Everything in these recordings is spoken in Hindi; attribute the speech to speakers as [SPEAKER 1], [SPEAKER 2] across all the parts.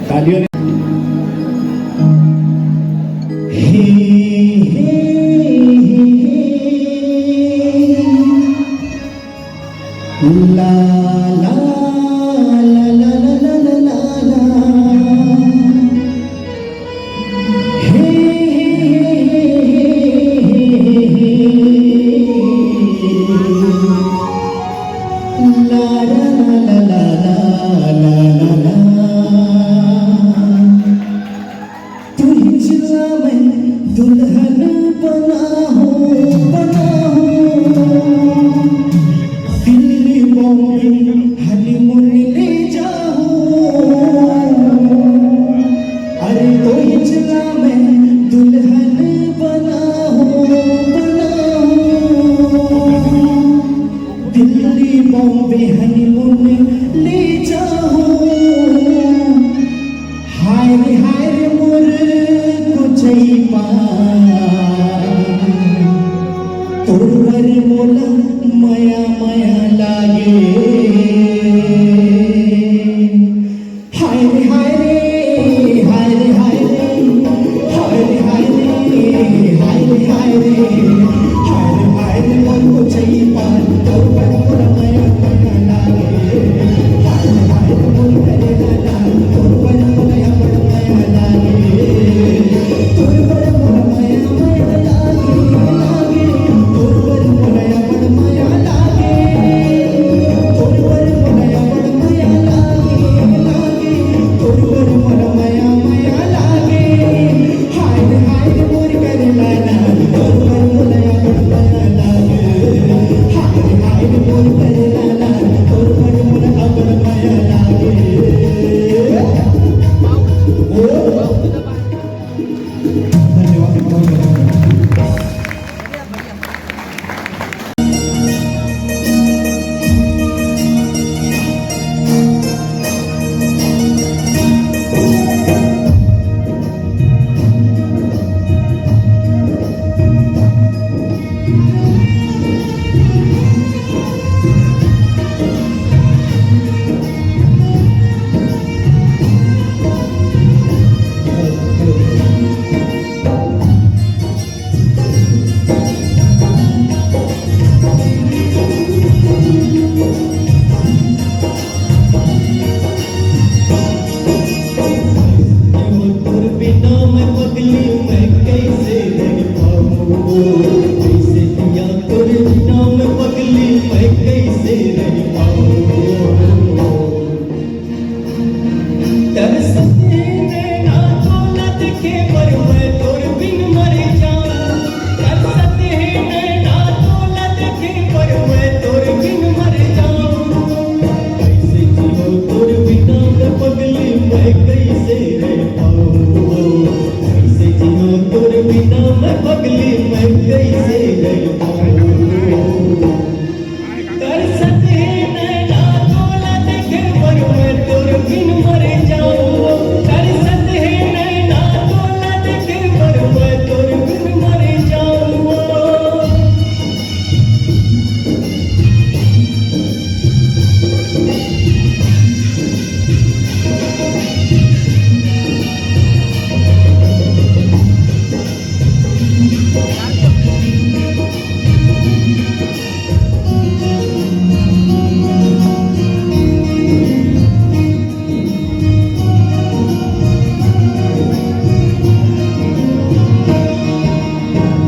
[SPEAKER 1] तालियों ने ला ला ला ला ला ला ला ला हे ला ला ला ला ला ला ला तुझला मैं दुल्हन बना हूँ दिल्ली बॉम्बे हनीमून ले जाऊँ अरे तुझला मैं दुल्हन बना हूँ दिल्ली बॉम्बे हनीमून ले जाऊँ हाय रे मोर कुचैपा तोर मोला माया माया लागे पगली मैं कैसे रह पाऊँ, कैसे दिया तोरे बिना मैं पगली मैं कैसे रह पाऊँ। तरसते नैना तो न दिखे पर मैं तोरे बिन मर जाऊँ, तरसते नैना तो न दिखे पर मैं तोरे बिन मर जाऊँ। कैसे जियो तोरे बिना मैं पगली मैं कैसे रह पाऊँ, कैसे जियो तोरे बिना मैं पगली मैं कैसे रह पाऊँ। तरसते नैना तो न दिखे पर मैं तोरे बिन मर जाऊँ, तरसते नैना तो न दिखे पर मैं तोरे बिन मर जाऊँ।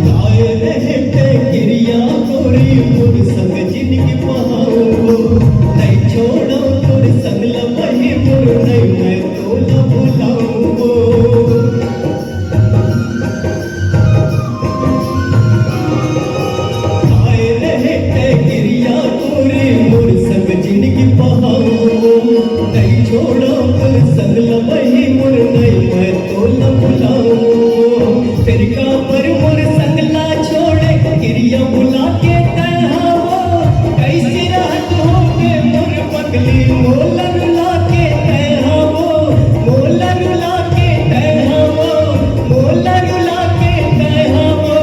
[SPEAKER 1] गाए रहते गिरिया तोरी मोर संग जिंदगी बहाओ, नहीं छोड़ो तोर संग लबही मोर नहीं मैं तोला भुलाऊं। गाए रहते गिरिया तोरी मोर संग जिंदगी बहाओ, नहीं छोड़ो तोर संग लबही मोर नहीं मैं तोला भुलाऊं। फिर का पर मोर संगला छोड़े गिरिया बुला के कहावो, कैसी राहत होगे मोर पगली मोला रुला के कहावो, मोला रुला के कहावो, मोला रुला के कहावो।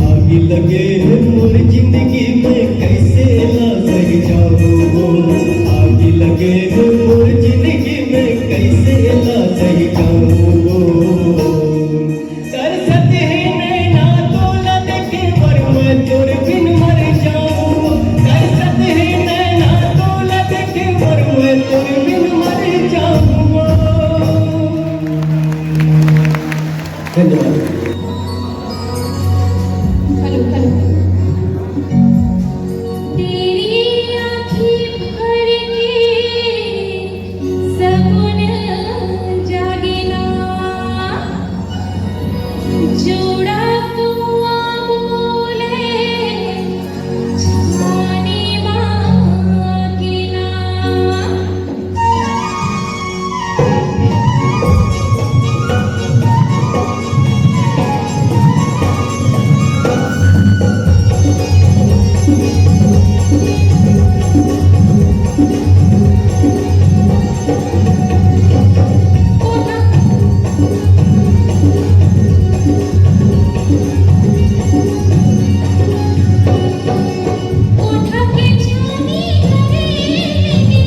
[SPEAKER 1] आग लगे मोर जिंदगी में कैसे ला सह जाऊँ, आग लगे मोर जिंदगी में कैसे ला सह जाऊँ। तरसते नैना तो न देखे पर मैं तोरे बिन मर जाऊँ, तरसते नैना तो न देखे पर मैं तोरे बिन मर जाऊँ। धन्यवाद।
[SPEAKER 2] Hello hello. तेरी आँखें भर के सपन जागेना, जोड़ा तू बोले जाने बाकीना। उठा के जानी करेंगे,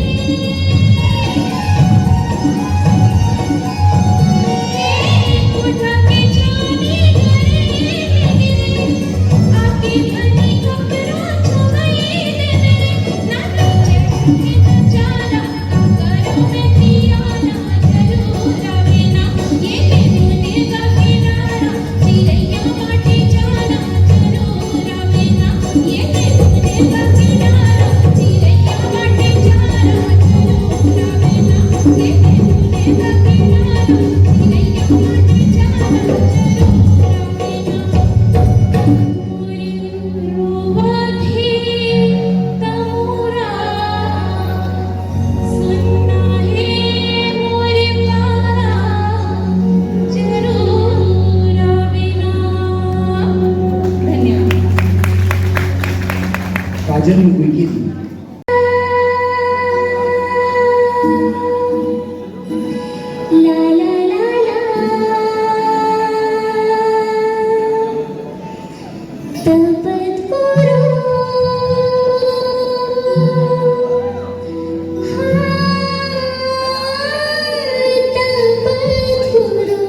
[SPEAKER 2] उठा के जानी करेंगे, आके बनी कपड़ा छुपाए दे, ना तो चढ़े न जाना, करो में पियाना जरूर आवे ना, ये दुनिया का किनारा चिड़ैया माटी जाना जरूर आवे ना, ये दुनिया का किनारा चिड़ैया माटी जाना जरूर आवे ना, ये दुनिया का किनारा चिड़ैया माटी जाना जरूर आवे ना। रोवा थी तमोरा सुनना है मोरे प्यारा जरूर आवे ना। धन्यवाद।
[SPEAKER 1] काजल ने कोई की थी।
[SPEAKER 2] ला ला ला ला तपत पुरो तपत पुरो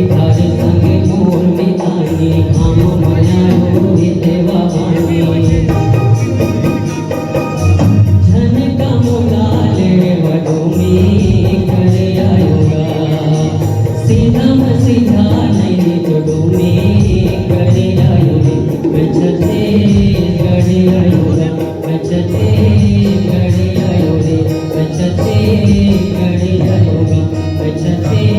[SPEAKER 3] तारे संगे मोर बितानी काम मनायो देवा वाणी झनका मोला ले वडोमी करे आयोगा सीधा में सीधा नहीं तो डोमी करे आयोगे बचते करे आयोगा बचते करे आयोगे बचते करे आयोगा बचते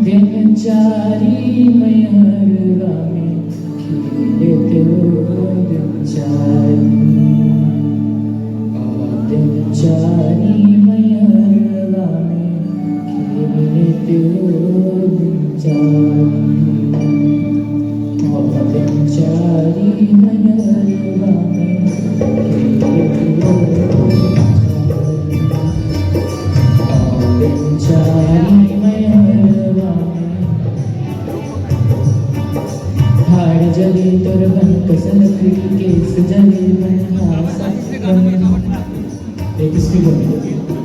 [SPEAKER 4] दिनचारी मैं हर रामे खेलते हो दिनचारी दिनचारी मैं हर रामे खेलते हो दिनचारी दिनचारी मैं हर रामे खेलते हो दिनचारी मैं हर रामे हार जले तोर बन कसन केस जले मैं हासा एक स्पीड